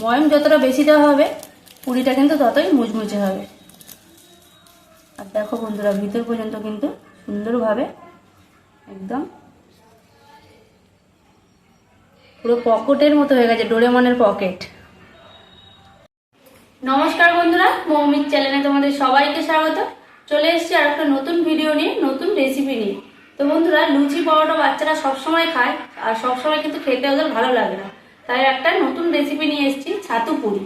ময়ম যতটা বেশি দেওয়া হবে পুরিটা কিন্তু ততই মুচমুচে হবে। আর দেখো বন্ধুরা, ভিতর পর্যন্ত কিন্তু সুন্দরভাবে একদম পুরো পকেটের মতো হয়ে গেছে, ডোরেমনের পকেট। নমস্কার বন্ধুরা, মৌমিত চ্যানেলে তোমাদের সবাইকে স্বাগত। চলে এসেছি আর একটা নতুন ভিডিও নিয়ে, নতুন রেসিপি নিয়ে। তো বন্ধুরা, লুচি পরোটা বাচ্চারা সবসময় খায়, আর সবসময় কিন্তু খেতে ওদের ভালো লাগে না। তাই একটা নতুন রেসিপি নিয়ে এসেছি, ছাতু পুরি।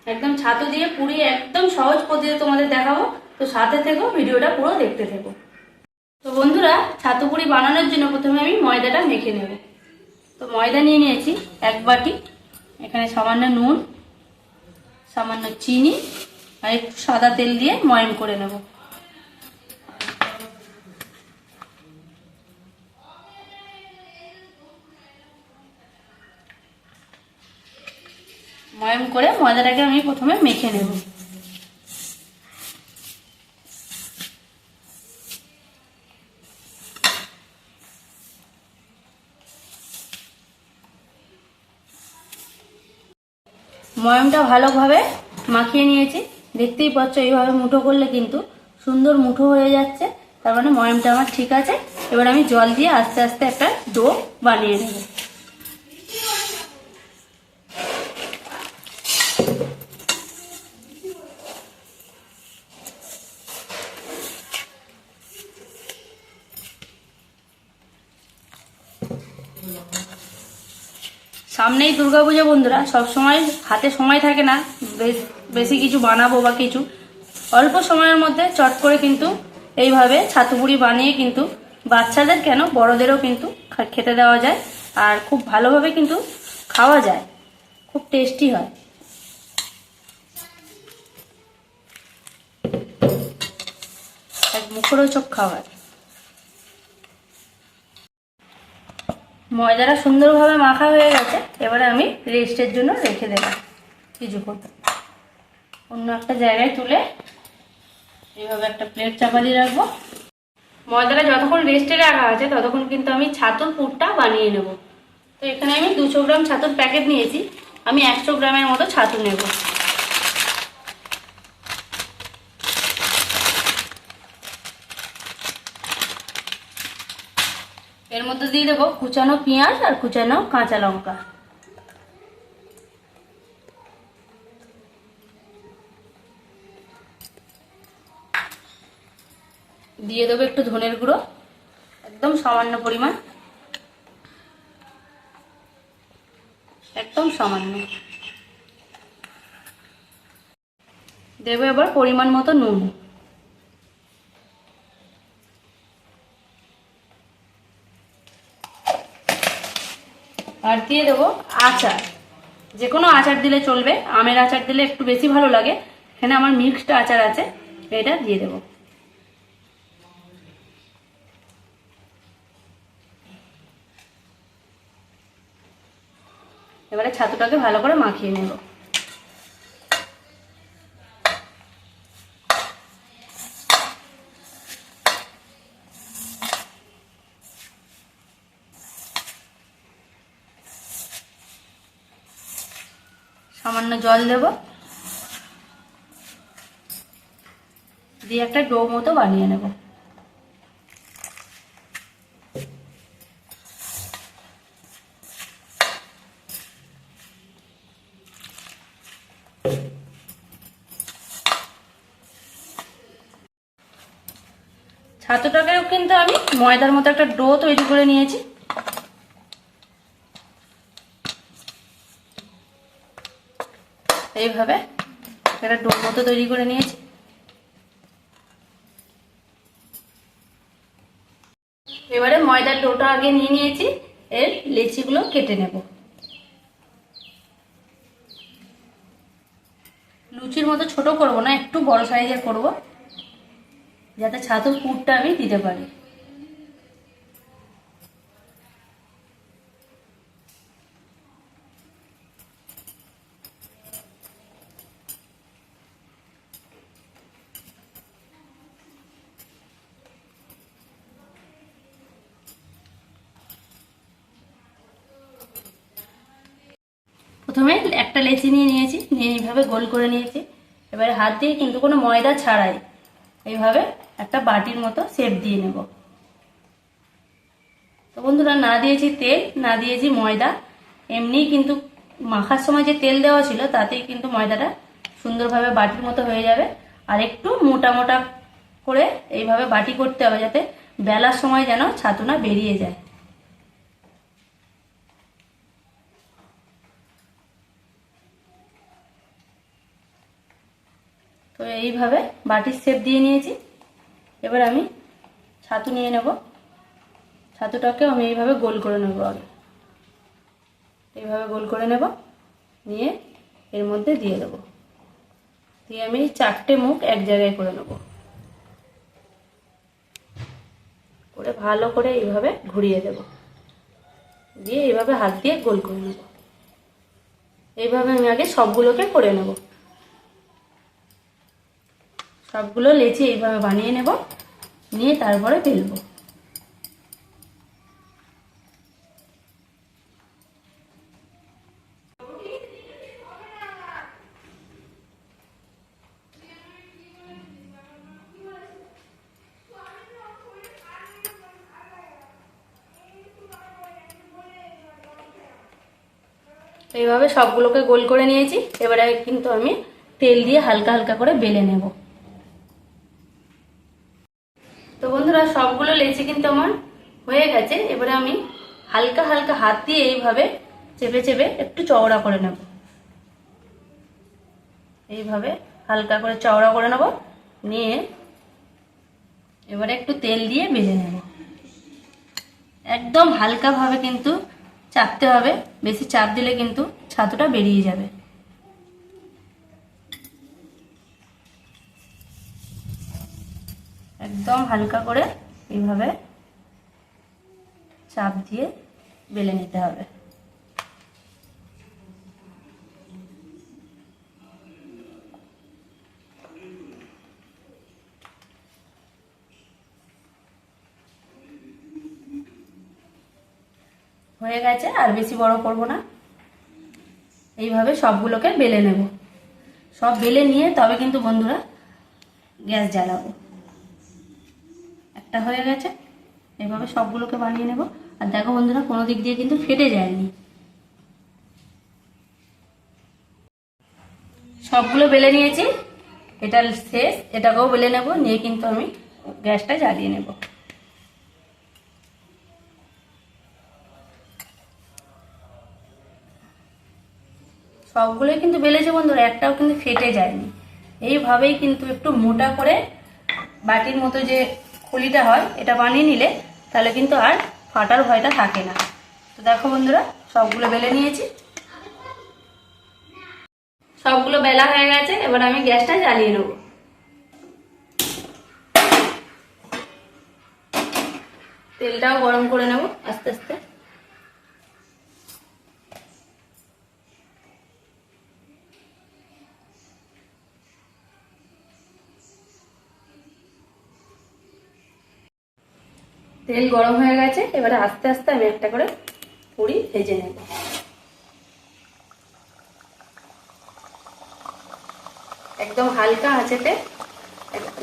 একদম ছাতু দিয়ে পুরি, একদম সহজ পদ্ধতিতে তোমাদের দেখাবো। তো সাথে থেকো, ভিডিওটা পুরো দেখতে থেকো। তো বন্ধুরা, ছাতু পুরি বানানোর জন্য প্রথমে আমি ময়দাটা মেখে নেব। তো ময়দা নিয়ে নিয়েছি 1 বাটি। এখানে সামান্য নুন, সামান্য চিনি আর একটু সাদা তেল দিয়ে ময়ম করে নেব। ময়ম করে ময়দাটাকে আমি প্রথমে মেখে নেব। ময়মটা ভালোভাবে মাখিয়ে নিয়েছি, দেখতেই পাচ্ছ। এইভাবে মুঠো করলে কিন্তু সুন্দর মুঠো হয়ে যাচ্ছে, তার মানে ময়মটা আমার ঠিক আছে। এবার আমি জল দিয়ে আস্তে আস্তে একটা ডো বানিয়ে নেব। সামনেই দুর্গাপূজা বন্ধুরা, সব সময় হাতে সময় থাকে না বেশি কিছু বানাবো বা কিছু। অল্প সময়ের মধ্যে চট করে কিন্তু এইভাবে ছাতু পুরি বানিয়ে কিন্তু বাচ্চাদের কেন, বড়দেরও কিন্তু খেতে দেওয়া যায়। আর খুব ভালোভাবে কিন্তু খাওয়া যায়, খুব টেস্টি হয়। এক মুখরোচক খাবার। ময়দাটা সুন্দরভাবে মাখা হয়ে গেছে, এবারে আমি রেস্টের জন্য রেখে দেব কিছুক্ষণ। অন্য একটা জায়গায় তুলে এইভাবে একটা প্লেট চাপা দিয়ে রাখবো। ময়দাটা যতক্ষণ রেস্টে রাখা আছে ততক্ষণ কিন্তু আমি ছাতুর পুরটা বানিয়ে নেব। তো এখানে আমি 200 গ্রাম ছাতুর প্যাকেট নিয়েছি, আমি 100 গ্রামের মতো ছাতু নেব। এর মধ্যে দিয়ে দেবো কুচানো পেঁয়াজ আর কুচানো কাঁচা লঙ্কা। দিয়ে দেবো একটু ধনের গুঁড়ো, একদম সামান্য পরিমাণ, একদম সামান্য। দেবো এবার পরিমাণ মতো নুন। আর দিয়ে দেবো আচার, যে কোনো আচার দিলে চলবে। আমের আচার দিলে একটু বেশি ভালো লাগে। এখানে আমার মিক্সড আচার আছে, এটা দিয়ে দেবো। এবারে ছাতুটাকে ভালো করে মাখিয়ে নেব। সামান্য জল দেব, দিয়ে একটা ডো মতো বানিয়ে নেব। ছাতুটাকেও কিন্তু আমি ময়দার মতো একটা ডো তৈরি করে নিয়েছি। এইভাবে একটা ডো মতো তৈরি করে নিয়েছি। এবারে ময়দার ডোটা আগে নিয়ে নিয়েছি, এর লেচিগুলো কেটে নেব। লুচির মতো ছোট করব না, একটু বড় সাইজের করব, যাতে ছাতুর পুরটা আমি দিতে পারি। প্রথমে একটা লেচি নিয়েছি, নিয়ে এইভাবে গোল করে নিয়েছি। এবারে হাত দিয়ে কিন্তু কোনো ময়দা ছাড়াই এইভাবে একটা বাটির মতো শেপ দিয়ে নেব। তো বন্ধুরা, না দিয়েছি তেল, না দিয়েছি ময়দা, এমনিই কিন্তু মাখার সময় যে তেল দেওয়া ছিল তাতেই কিন্তু ময়দাটা সুন্দরভাবে বাটির মতো হয়ে যাবে। আর একটু মোটা মোটা করে এইভাবে বাটি করতে হবে, যাতে বেলার সময় যেন ছাতু না বেরিয়ে যায়। তো এইভাবে বাটির শেপ দিয়ে নিয়েছি। এবার আমি ছাতু নিয়ে নেব। ছাতুটাকেও আমি এইভাবে গোল করে নেব। আগে এইভাবে গোল করে নেব, নিয়ে এর মধ্যে দিয়ে দেব। দিয়ে আমি 4টে মুখ এক জায়গায় করে নেব, করে ভালো করে এইভাবে ঘুরিয়ে দেব, দিয়ে এইভাবে হাত দিয়ে গোল করে নেব। এইভাবে আমি আগে সবগুলোকে করে নেব। সবগুলো লেচি এইভাবে বানিয়ে নেব, নিয়ে তারপরে বেলবো। এইভাবে সবগুলোকে গোল করে নিয়েছি। এবারে কিন্তু আমি তেল দিয়ে হালকা হালকা করে বেলে নেব। তো বন্ধুরা, সবগুলো লেচি কিন্তু আমার হয়ে গেছে। এবারে আমি হালকা হালকা হাত দিয়ে এইভাবে চেপে চেপে একটু চওড়া করে নেব। এইভাবে হালকা করে চওড়া করে নেব, নিয়ে এবারে একটু তেল দিয়ে বেলে নেব। একদম হালকাভাবে কিন্তু চাপতে হবে, বেশি চাপ দিলে কিন্তু ছাতুটা বেরিয়ে যাবে। একদম হালকা করে এইভাবে চাপ দিয়ে বেলে নিতে হবে। হয়ে গেছে, আর বেশি বড় করব না। এইভাবে সবগুলোকে বেলে নেব। সব বেলে নিয়ে তবে কিন্তু বন্ধুরা গ্যাস জ্বালাবো। একটা হয়ে গেছে, এইভাবে সবগুলোকে বানিয়ে নেব। আর দেখো বন্ধুরা, কোনো দিক দিয়ে কিন্তু ফেটে যায়নি। সবগুলো বেলে নিয়েছি, এটা শেষ। এটাকেও বেলে নেব, নিয়ে কিন্তু আমি গ্যাসটা জ্বালিয়ে নেব। সবগুলোই কিন্তু বেলেছে বন্ধুরা, একটাও কিন্তু ফেটে যায়নি। এইভাবেই কিন্তু একটু মোটা করে বাটির মতো যে খুলিটা হয় এটা বানিয়ে নিলে তাহলে কিন্তু আর ফাটার ভয়টা থাকে না। তো দেখো বন্ধুরা, সবগুলো বেলে নিয়েছি। সবগুলো বেলা হয়ে গেছে। এবার আমি গ্যাসটা জ্বালিয়ে নেব। তেলটাও গরম করে নেব আস্তে আস্তে। তেল গরম হয়ে গেছে। এবারে আস্তে আস্তে আমি একটা করে পুরি ভেজে নেব। একদম হালকা আঁচেতে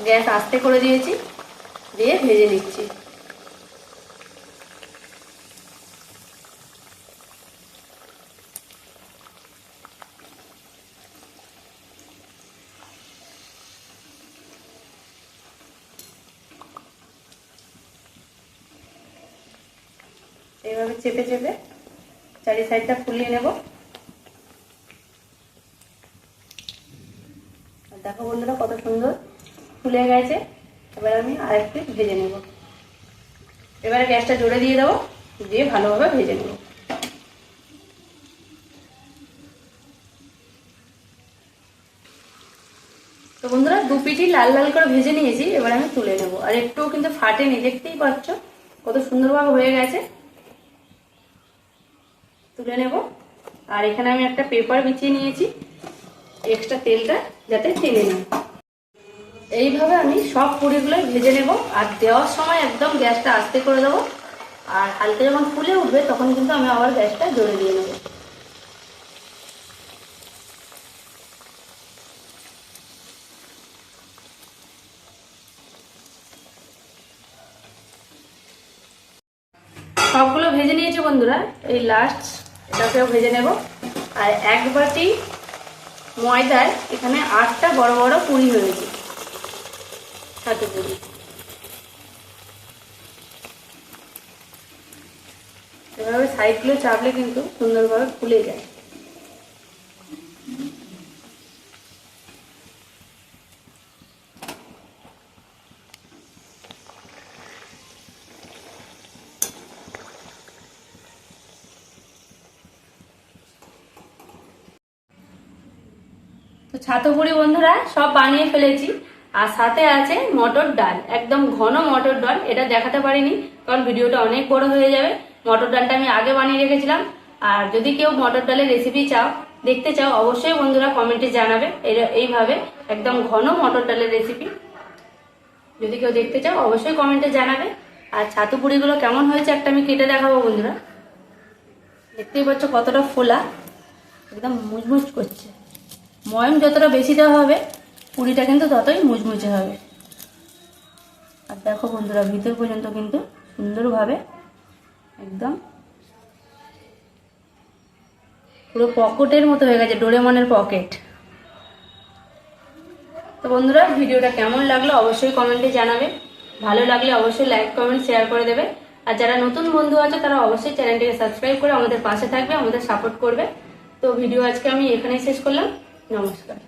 গ্যাস আস্তে করে দিয়েছি, দিয়ে ভেজে নিচ্ছি। এইভাবে চেপে চেপে চারি সাইডটা ফুলিয়ে নেব। দেখো বন্ধুরা, কত সুন্দর ফুলে গেছে। এবার আমি আরেকটু ভেজে নেব। এবারে গ্যাসটা জোরে দিয়ে দেবো, দিয়ে ভালোভাবে ভেজে নেব। তো বন্ধুরা, দু পিঠই লাল লাল করে ভেজে নিয়েছি। এবার আমি তুলে নেব। আর একটুও কিন্তু ফাটেনি, দেখতেই পাচ্ছ কত সুন্দরভাবে হয়ে গেছে। তুলে নেব। আর এখানে আমি একটা পেপার বিছিয়ে নিয়েছি, এক্সট্রা তেলটা যাতে টেনে না। এইভাবে আমি সব পুরিগুলোই ভেজে নেব। আর দেওয়ার সময় একদম গ্যাসটা আস্তে করে দেবো। আর হালকা যখন ফুলে উঠবে তখন কিন্তু আমি আবার গ্যাসটা জোরে দিয়ে নেব। সবগুলো ভেজে নিয়েছি বন্ধুরা, এই লাস্ট এটাকেও ভেজে নেব। আর 1 বাটি ময়দায় এখানে 8টা বড় বড় পুরি হয়েছে, ছাতু পুরি। এভাবে সাইডগুলো চাপলে কিন্তু সুন্দরভাবে ফুলে যায়। তো ছাতু পুরি বন্ধুরা সব বানিয়ে ফেলেছি। আর সাথে আছে মটর ডাল, একদম ঘন মটর ডাল। এটা দেখাতে পারিনি কারণ ভিডিওটা অনেক বড় হয়ে যাবে। মটর ডালটা আমি আগে বানিয়ে রেখেছিলাম। আর যদি কেউ মটর ডালের রেসিপি দেখতে চাও, অবশ্যই বন্ধুরা কমেন্টে জানাবে। এইভাবে একদম ঘন মটর ডালের রেসিপি যদি কেউ দেখতে চাও, অবশ্যই কমেন্টে জানাবে। আর ছাতু পুরিগুলো কেমন হয়েছে একটা আমি কেটে দেখাবো বন্ধুরা। দেখতেই পাচ্ছ কতটা ফোলা, একদম মুচমুচ করছে। ময়ম যতটা বেশি দেওয়া হবে পুরিটা কিন্তু ততই মুচমুচে হবে। আর দেখো বন্ধুরা, ভিতর পর্যন্ত কিন্তু সুন্দরভাবে একদম পুরো পকেটের মতো হয়ে গেছে, ডোরেমনের পকেট। তো বন্ধুরা, ভিডিওটা কেমন লাগলো অবশ্যই কমেন্টে জানাবে। ভালো লাগলে অবশ্যই লাইক কমেন্ট শেয়ার করে দেবে। আর যারা নতুন বন্ধু আছে তারা অবশ্যই চ্যানেলটিকে সাবস্ক্রাইব করে আমাদের পাশে থাকবে, আমাদের সাপোর্ট করবে। তো ভিডিও আজকে আমি এখানেই শেষ করলাম। নমস্কার।